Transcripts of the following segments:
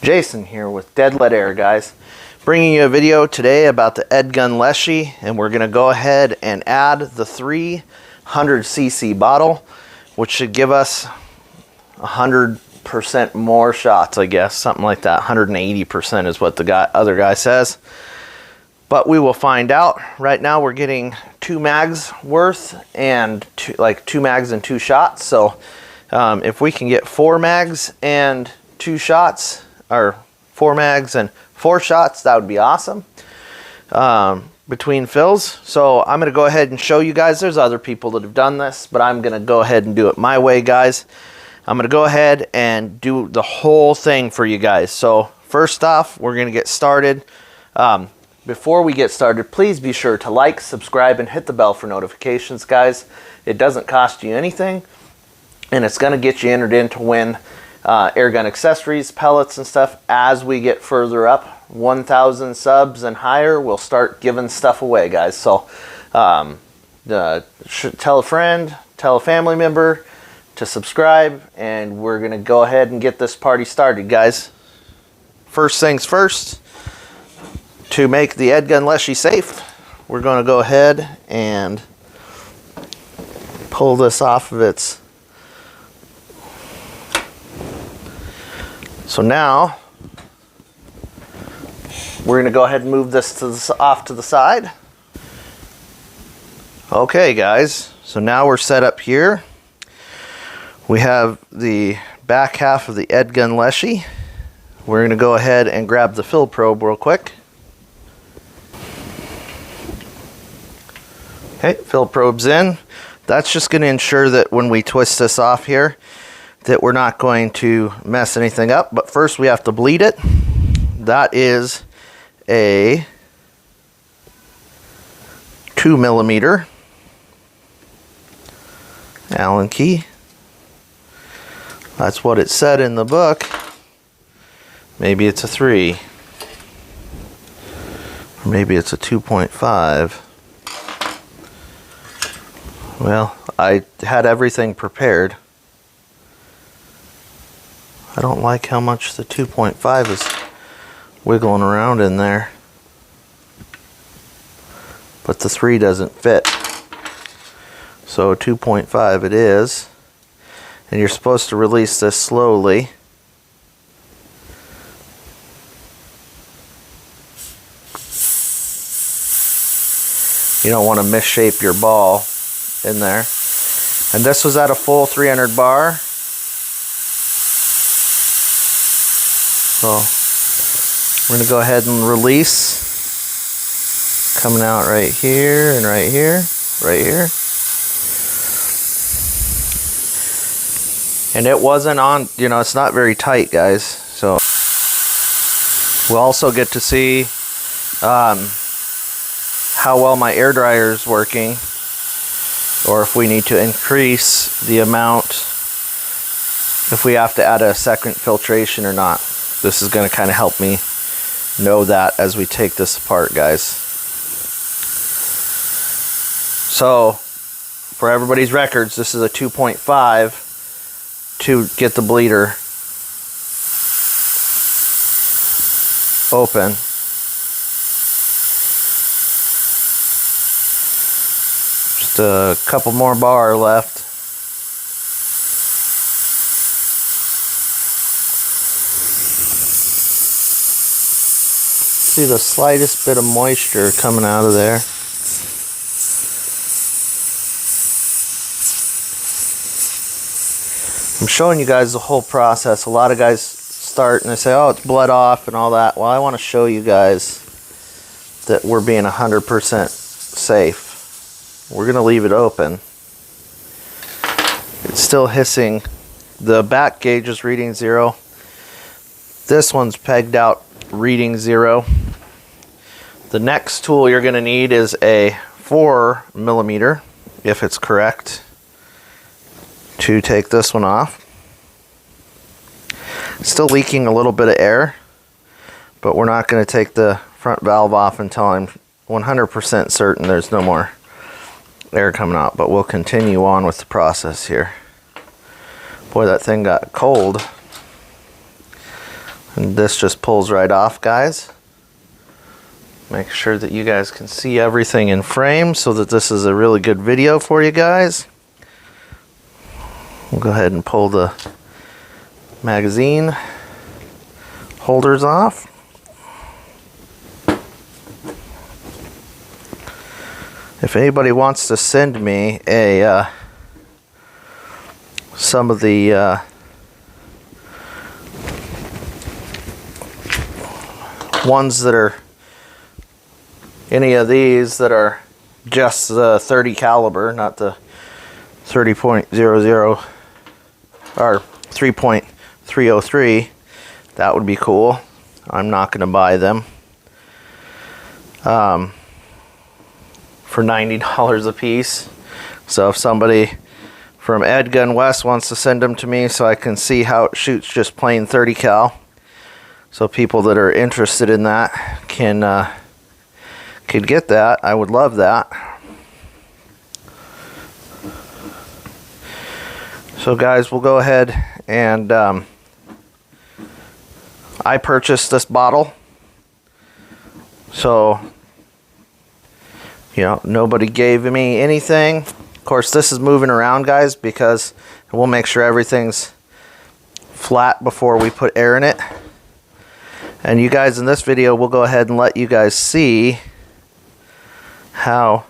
Jason here with Dead Lead Air, guys. Bringing you a video today about the EDGUN LESHY, and we're going to go ahead and add the 300cc bottle, which should give us 100% more shots, I guess, something like that. 180% is what the other guy says. But we will find out. Right now we're getting 2 mags worth and 2 mags and 2 shots. So if we can get 4 mags and 2 shots, or 4 mags and 4 shots, that would be awesome between fills. So I'm going to go ahead and show you guys. There's other people that have done this, but I'm going to go ahead and do it my way, guys. I'm going to go ahead and do the whole thing for you guys. So first off, we're going to get started. Before we get started, please be sure to like, subscribe, and hit the bell for notifications, guys. It doesn't cost you anything, and it's going to get you entered in to win air gun accessories, pellets, and stuff. As we get further up, 1,000 subs and higher, we'll start giving stuff away, guys. So tell a friend, tell a family member to subscribe, and we're going to go ahead and get this party started, guys. First things first, to make the EDGUN LESHY safe, we're going to go ahead and pull this off of its. So now we're going to go ahead and move this off to the side. Okay, guys, so now we're set up here. We have the back half of the EDGUN LESHY. We're going to go ahead and grab the fill probe real quick. Okay, fill probe's in. That's just going to ensure that when we twist this off here, that we're not going to mess anything up. But first we have to bleed it. That is a 2mm Allen key. That's what it said in the book. Maybe it's a 3. Or maybe it's a 2.5. Well, I had everything prepared. I don't like how much the 2.5 is wiggling around in there. But the 3 doesn't fit. So 2.5 it is. And you're supposed to release this slowly. You don't want to misshape your ball in there. And this was at a full 300 bar. So we're going to go ahead and release. Coming out right here and right here, right here. And it wasn't on, you know, it's not very tight, guys. So we'll also get to see how well my air dryer is working, or if we need to increase the amount, if we have to add a second filtration or not. This is going to kind of help me know that as we take this apart, guys. So, for everybody's records, this is a 2.5 to get the bleeder open. Just a couple more bar left. See the slightest bit of moisture coming out of there. I'm showing you guys the whole process. A lot of guys start and they say, oh, it's bled off and all that. Well, I want to show you guys that we're being 100% safe. We're going to leave it open. It's still hissing. The back gauge is reading 0. This one's pegged out reading 0. The next tool you're going to need is a 4mm, if it's correct, to take this one off. It's still leaking a little bit of air, but we're not going to take the front valve off until I'm 100% certain there's no more air coming out, but we'll continue on with the process here. Boy, that thing got cold. And this just pulls right off, guys. Make sure that you guys can see everything in frame so that this is a really good video for you guys. We'll go ahead and pull the magazine holders off. If anybody wants to send me some of the ones that are any of these that are just the 30 caliber, not the 30.00 or 3.303, that would be cool. I'm not going to buy them for $90 a piece. So if somebody from EDGUN West wants to send them to me so I can see how it shoots just plain 30 cal, so people that are interested in that could get that, I would love that. So guys, we'll go ahead and I purchased this bottle, so nobody gave me anything. Of course, this is moving around, guys, because we'll make sure everything's flat before we put air in it. And you guys, in this video, we'll go ahead and let you guys see how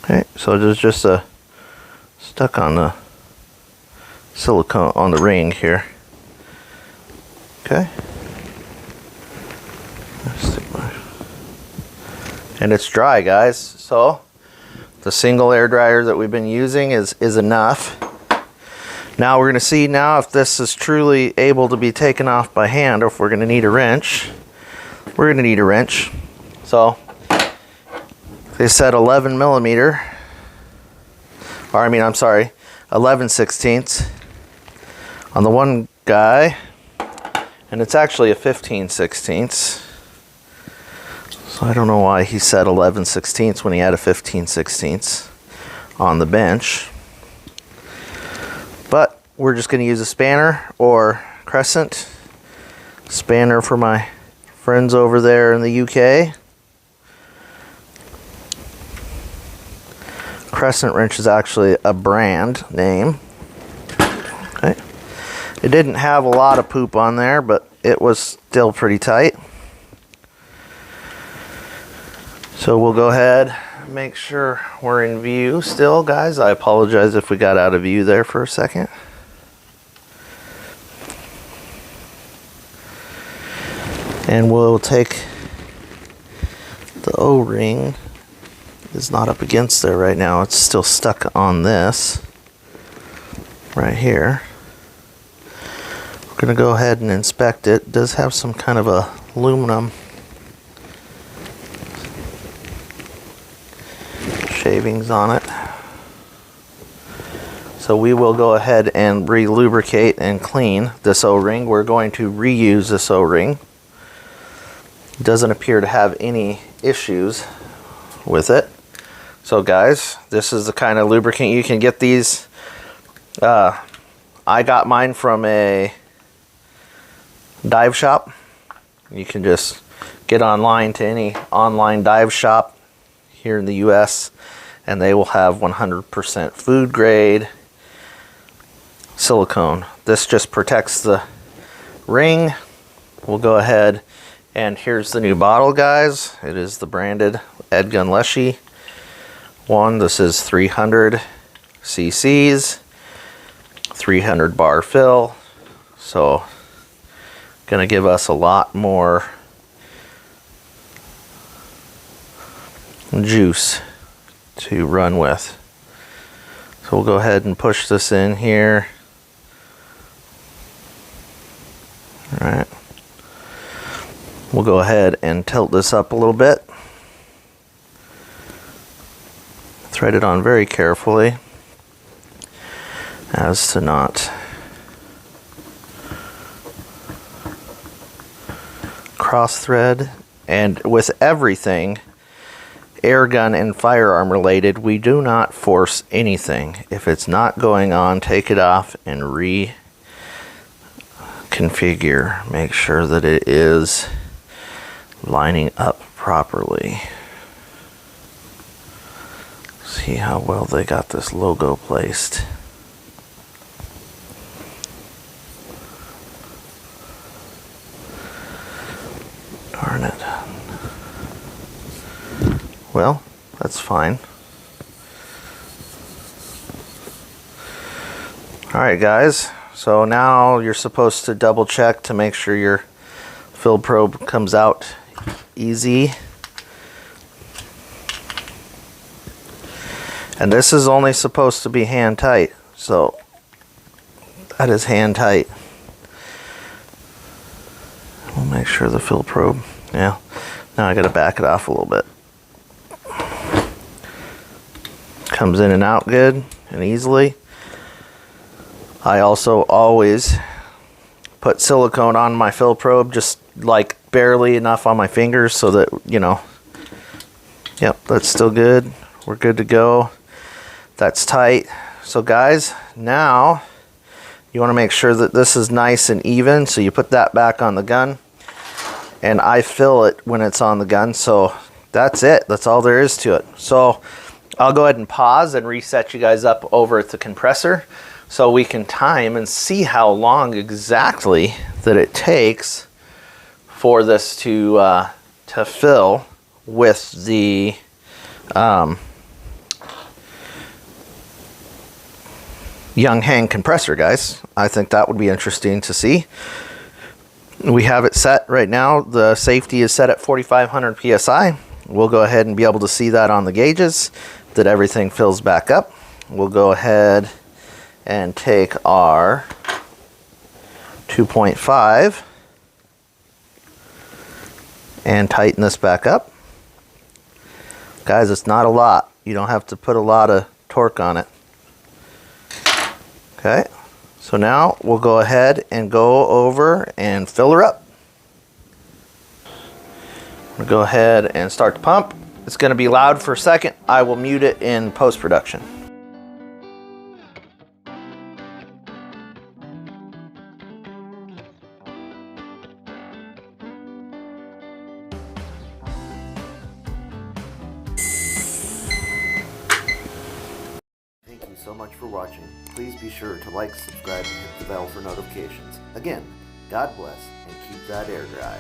okay, so there's just a stuck on the silicone on the ring here. Okay. And it's dry, guys, so the single air dryer that we've been using is enough. Now we're going to see now if this is truly able to be taken off by hand, or if we're going to need a wrench. We're going to need a wrench. So they said 11 millimeter, or I mean, I'm sorry, 11/16 on the one guy, and it's actually a 15/16. So I don't know why he said 11/16 when he had a 15/16 on the bench. But we're just going to use a spanner or crescent. Spanner for my friends over there in the UK. Crescent wrench is actually a brand name. Okay. It didn't have a lot of poop on there, but it was still pretty tight. So we'll go ahead, make sure we're in view still, guys. I apologize if we got out of view there for a second. And we'll take the O-ring. It's not up against there right now. It's still stuck on this right here. We're going to go ahead and inspect it. It does have some kind of aluminum shavings on it. So we will go ahead and re-lubricate and clean this O-ring. We're going to reuse this O-ring. It doesn't appear to have any issues with it. So guys, this is the kind of lubricant you can get these. I got mine from a dive shop. You can just get online to any online dive shop here in the US, and they will have 100% food grade silicone. This just protects the ring. We'll go ahead, and here's the new bottle, guys. It is the branded EDGUN LESHY one. This is 300 cc's, 300 bar fill, so gonna give us a lot more juice to run with. So we'll go ahead and push this in here. All right, we'll go ahead and tilt this up a little bit. Thread it on very carefully as to not cross thread And with everything air gun and firearm related, we do not force anything. If it's not going on, take it off and reconfigure. Make sure that it is lining up properly. See how well they got this logo placed. Darn it. Well, that's fine. Alright guys, so now you're supposed to double check to make sure your fill probe comes out easy. And this is only supposed to be hand tight, so that is hand tight. We'll make sure the fill probe, yeah, now I gotta back it off a little bit. Comes in and out good and easily. I also always put silicone on my fill probe, just like barely enough on my fingers so that, you know, yep, that's still good. We're good to go. That's tight. So guys, now you want to make sure that this is nice and even, so you put that back on the gun, and I fill it when it's on the gun. So that's it. That's all there is to it. So I'll go ahead and pause and reset you guys up over at the compressor so we can time and see how long exactly that it takes for this to fill with the Young Hang compressor, guys. I think that would be interesting to see. We have it set right now. The safety is set at 4,500 PSI. We'll go ahead and be able to see that on the gauges, that everything fills back up. We'll go ahead and take our 2.5 and tighten this back up. Guys, it's not a lot. You don't have to put a lot of torque on it. Okay, so now we'll go ahead and go over and fill her up. We'll go ahead and start the pump. It's going to be loud for a second. I will mute it in post-production. Thank you so much for watching. Please be sure to like, subscribe, and hit the bell for notifications. Again, God bless, and keep that air dry.